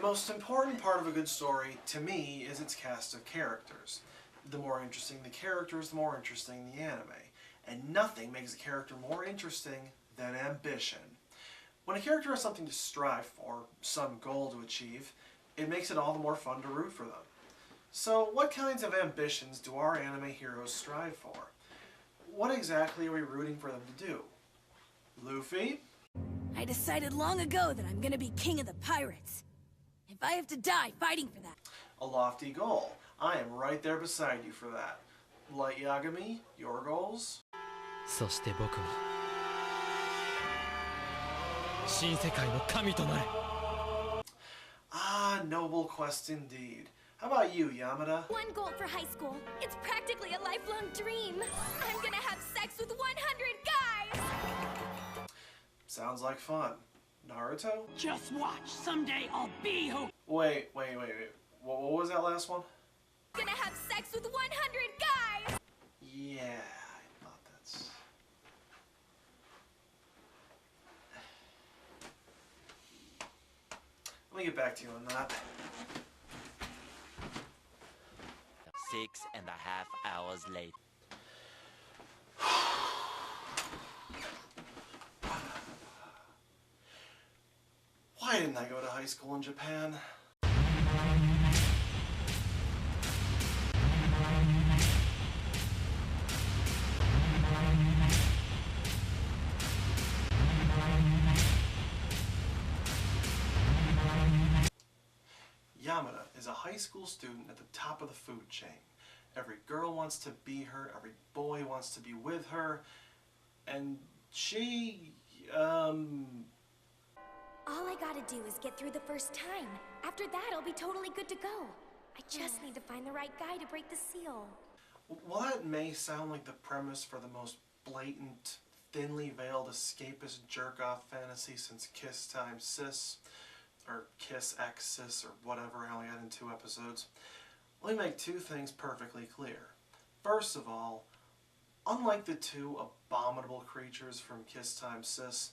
most important part of a good story, to me, is its cast of characters. The more interesting the characters, the more interesting the anime. And nothing makes a character more interesting than ambition. When a character has something to strive for, some goal to achieve, it makes it all the more fun to root for them. So what kinds of ambitions do our anime heroes strive for? What exactly are we rooting for them to do? Luffy? I decided long ago that I'm gonna be king of the pirates. If I have to die fighting for that. A lofty goal. I am right there beside you for that. Light Yagami, your goals? そして僕は新世界の神となる。Ah, noble quest indeed. How about you, Yamada? One goal for high school. It's practically a lifelong dream. I'm gonna have sex with 100 guys! Sounds like fun. Naruto? Just watch. Someday I'll be who. Wait. What was that last one? Gonna have sex with 100 guys! Yeah, I thought that's... Let me get back to you on that. 6.5 hours later. Why didn't I go to high school in Japan? Yamada is a high school student at the top of the food chain. Every girl wants to be her, every boy wants to be with her, and she, All I gotta do is get through the first time. After that, I'll be totally good to go. I just need to find the right guy to break the seal. While that may sound like the premise for the most blatant, thinly veiled escapist jerk-off fantasy since Kiss Time Sis, or Kiss X Sis, or whatever, I only got in 2 episodes, let me make 2 things perfectly clear. First of all, unlike the 2 abominable creatures from Kiss Time Sis,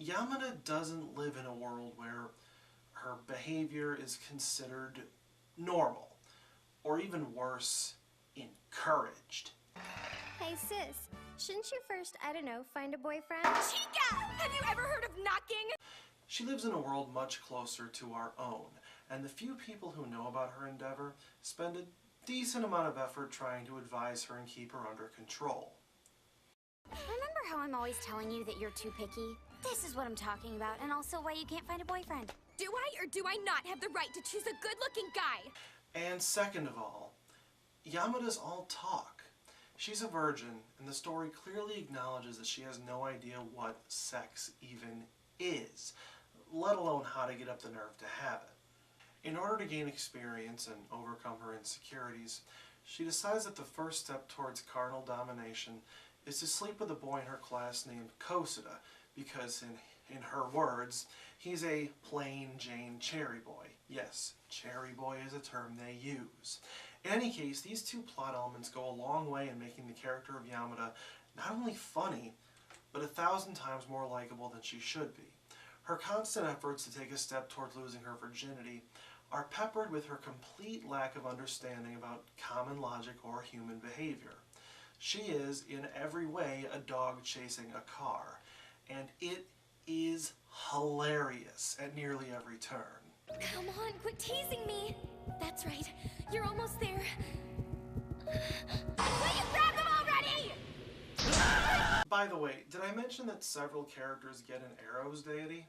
Yamada doesn't live in a world where her behavior is considered normal, or even worse, encouraged. Hey sis, shouldn't you first, I don't know, find a boyfriend? Chica! Have you ever heard of knocking? She lives in a world much closer to our own, and the few people who know about her endeavor spend a decent amount of effort trying to advise her and keep her under control. Remember how I'm always telling you that you're too picky? This is what I'm talking about, and also why you can't find a boyfriend. Do I or do I not have the right to choose a good-looking guy? And second of all, Yamada's all talk. She's a virgin, and the story clearly acknowledges that she has no idea what sex even is, let alone how to get up the nerve to have it. In order to gain experience and overcome her insecurities, she decides that the first step towards carnal domination is to sleep with a boy in her class named Kosuda, because in her words, he's a plain Jane cherry boy. Yes, cherry boy is a term they use. In any case, these 2 plot elements go a long way in making the character of Yamada not only funny, but 1,000 times more likable than she should be. Her constant efforts to take a step toward losing her virginity are peppered with her complete lack of understanding about common logic or human behavior. She is, in every way, a dog chasing a car, and it is hilarious at nearly every turn. Come on, quit teasing me. That's right. You're almost there. Will you grab them already? By the way, did I mention that several characters get an Arrows deity?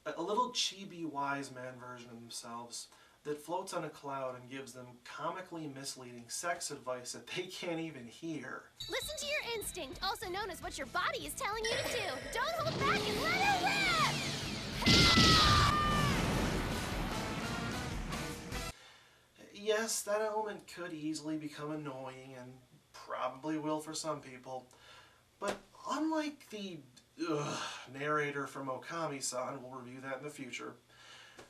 A little chibi wise man version of themselves that floats on a cloud and gives them comically misleading sex advice that they can't even hear. Listen to your instinct, also known as what your body is telling you to do. Don't hold back and let it rip! Yes, that element could easily become annoying, and probably will for some people, but unlike the narrator from Okami-san, we'll review that in the future,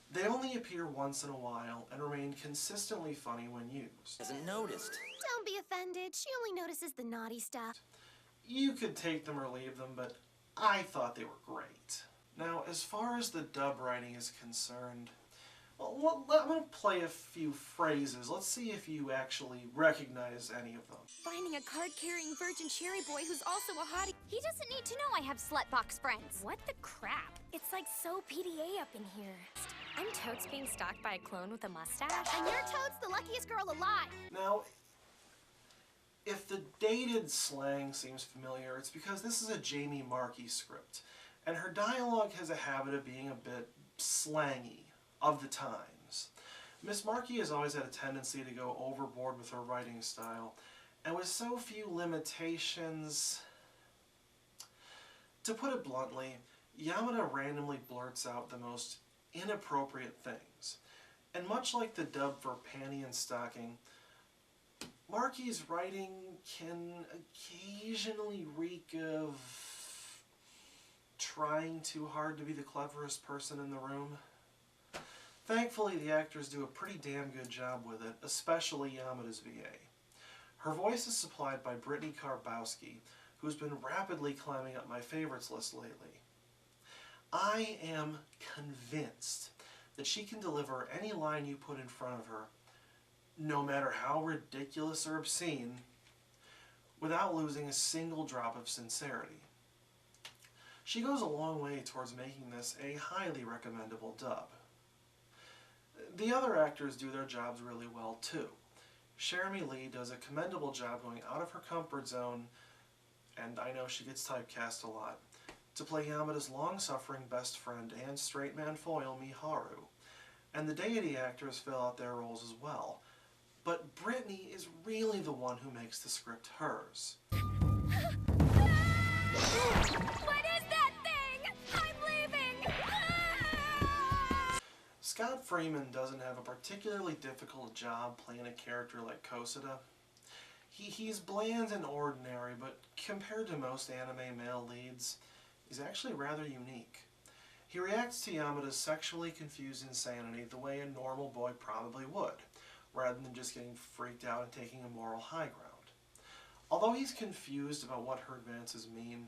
they only appear once in a while and remain consistently funny when used. Hasn't noticed. Don't be offended, she only notices the naughty stuff. You could take them or leave them, but I thought they were great. Now, as far as the dub writing is concerned, Well, I'm going to play a few phrases. Let's see if you actually recognize any of them. Finding a card-carrying virgin cherry boy who's also a hottie. He doesn't need to know I have slutbox friends. What the crap? It's like so PDA up in here. I'm totes being stalked by a clone with a mustache. And you're totes the luckiest girl alive. Now, if the dated slang seems familiar, it's because this is a Jamie Marchi script, and her dialogue has a habit of being a bit slangy of the times. Miss Marchi has always had a tendency to go overboard with her writing style, and with so few limitations, to put it bluntly, Yamada randomly blurts out the most inappropriate things. And much like the dub for Panty and Stocking, Marchi's writing can occasionally reek of trying too hard to be the cleverest person in the room. Thankfully, the actors do a pretty damn good job with it, especially Yamada's VA. Her voice is supplied by Brittany Karbowski, who's been rapidly climbing up my favorites list lately. I am convinced that she can deliver any line you put in front of her, no matter how ridiculous or obscene, without losing a single drop of sincerity. She goes a long way towards making this a highly recommendable dub. The other actors do their jobs really well too. Jeremy Lee does a commendable job going out of her comfort zone, and I know she gets typecast a lot, to play Yamada's long-suffering best friend and straight man foil Miharu. And the deity actors fill out their roles as well. But Brittany is really the one who makes the script hers. What is that thing? I'm leaving! Scott Freeman doesn't have a particularly difficult job playing a character like Kosada. He's bland and ordinary, but compared to most anime male leads, he's actually rather unique. He reacts to Yamada's sexually confused insanity the way a normal boy probably would, rather than just getting freaked out and taking a moral high ground. Although he's confused about what her advances mean,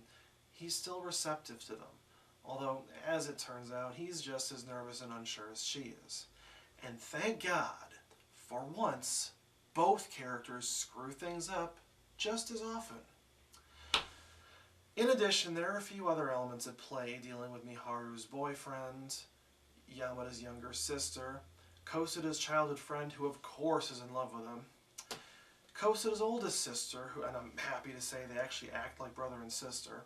he's still receptive to them. Although, as it turns out, he's just as nervous and unsure as she is. And thank God, for once, both characters screw things up just as often. In addition, there are a few other elements at play dealing with Miharu's boyfriend, Yamada's younger sister, Kosada's childhood friend, who of course is in love with him, Kosada's oldest sister, who, and I'm happy to say they actually act like brother and sister.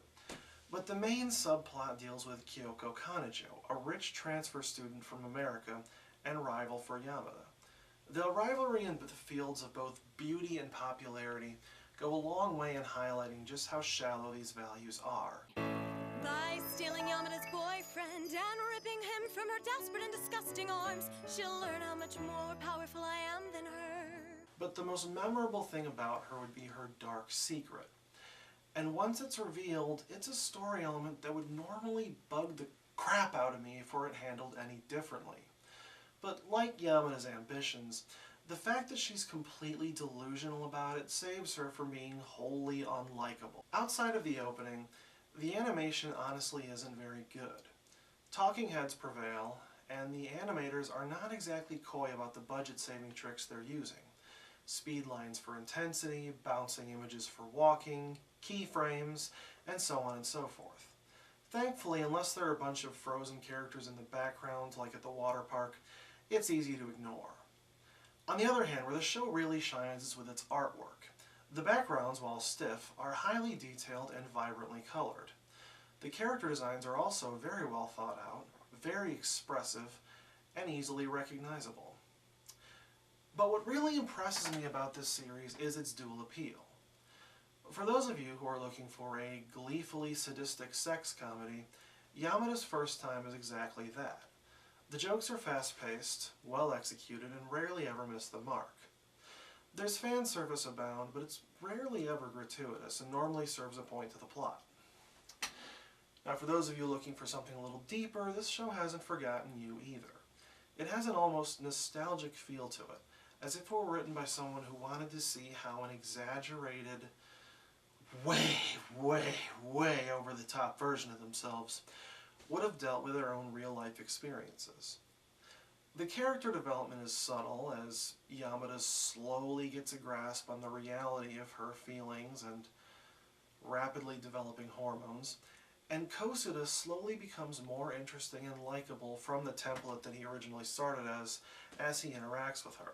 But the main subplot deals with Kyoko Kanajo, a rich transfer student from America and rival for Yamada. The rivalry in the fields of both beauty and popularity go a long way in highlighting just how shallow these values are. By stealing Yamada's boyfriend and ripping him from her desperate and disgusting arms, she'll learn how much more powerful I am than her. But the most memorable thing about her would be her dark secret. And once it's revealed, it's a story element that would normally bug the crap out of me if it were handled any differently. But like Yamada's ambitions, the fact that she's completely delusional about it saves her from being wholly unlikable. Outside of the opening, the animation honestly isn't very good. Talking heads prevail, and the animators are not exactly coy about the budget-saving tricks they're using. Speed lines for intensity, bouncing images for walking, keyframes, and so on and so forth. Thankfully, unless there are a bunch of frozen characters in the background, like at the water park, it's easy to ignore. On the other hand, where the show really shines is with its artwork. The backgrounds, while stiff, are highly detailed and vibrantly colored. The character designs are also very well thought out, very expressive, and easily recognizable. But what really impresses me about this series is its dual appeal. For those of you who are looking for a gleefully sadistic sex comedy, Yamada's First Time is exactly that. The jokes are fast-paced, well-executed, and rarely ever miss the mark. There's fan service abound, but it's rarely ever gratuitous and normally serves a point to the plot. Now, for those of you looking for something a little deeper, this show hasn't forgotten you either. It has an almost nostalgic feel to it, as if it were written by someone who wanted to see how an exaggerated, way over-the-top version of themselves would have dealt with their own real-life experiences. The character development is subtle as Yamada slowly gets a grasp on the reality of her feelings and rapidly developing hormones, and Kosuda slowly becomes more interesting and likable from the template that he originally started as he interacts with her.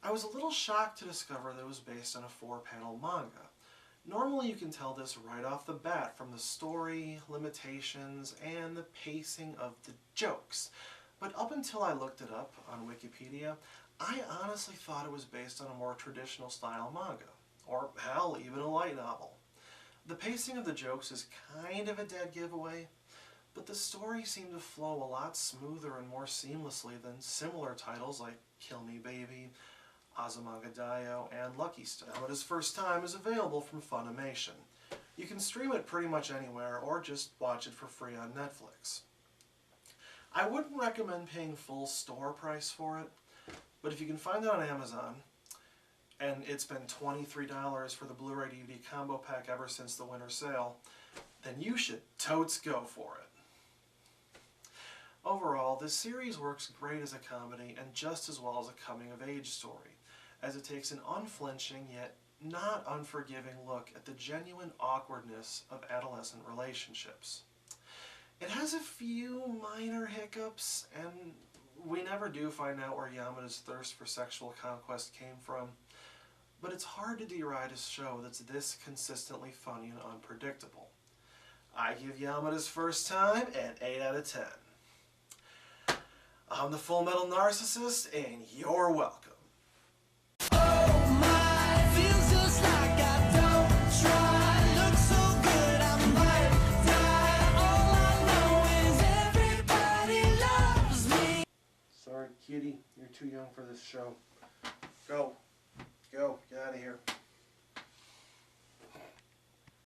I was a little shocked to discover that it was based on a 4-panel manga. Normally you can tell this right off the bat from the story, limitations, and the pacing of the jokes. But up until I looked it up on Wikipedia, I honestly thought it was based on a more traditional style manga, or hell, even a light novel. The pacing of the jokes is kind of a dead giveaway, but the story seemed to flow a lot smoother and more seamlessly than similar titles like Kill Me Baby, Azumanga Daioh, and Lucky Star. Yamada's First Time is available from Funimation. You can stream it pretty much anywhere or just watch it for free on Netflix. I wouldn't recommend paying full store price for it, but if you can find it on Amazon, and it's been $23 for the Blu-ray DVD combo pack ever since the winter sale, then you should totes go for it. Overall, this series works great as a comedy and just as well as a coming-of-age story, as it takes an unflinching yet not unforgiving look at the genuine awkwardness of adolescent relationships. It has a few minor hiccups, and we never do find out where Yamada's thirst for sexual conquest came from, but it's hard to deride a show that's this consistently funny and unpredictable. I give Yamada's First Time an 8 out of 10. I'm the Fullmetal Narcissist, and you're welcome. Sorry, kitty, you're too young for this show. Go.